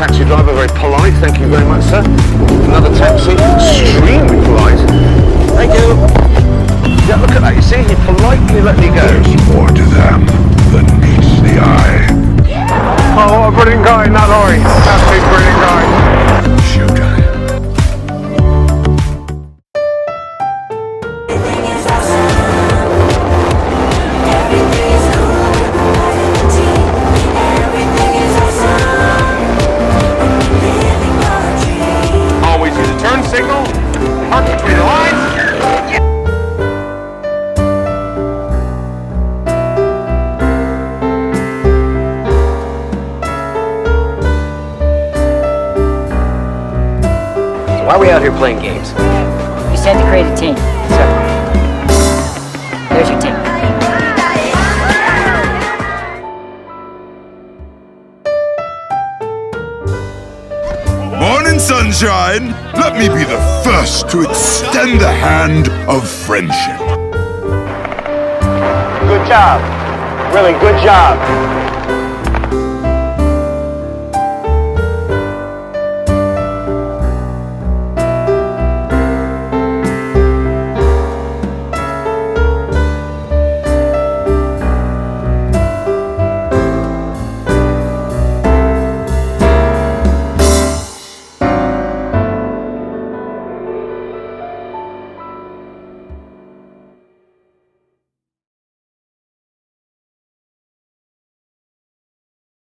taxi driver, very polite, thank you very much, sir. Another taxi, extremely polite. Thank you. Yeah, look at that, you see, he politely let me go. There's more to them than meets the eye. Oh, what a brilliant guy in that lorry. Absolutely brilliant guy. Shoot. Always use a turn signal, park between the lines. Why are we out here playing games? You said to create a team. So, there's your team. Morning, sunshine! Let me be the first to extend the hand of friendship. Good job. Really good job.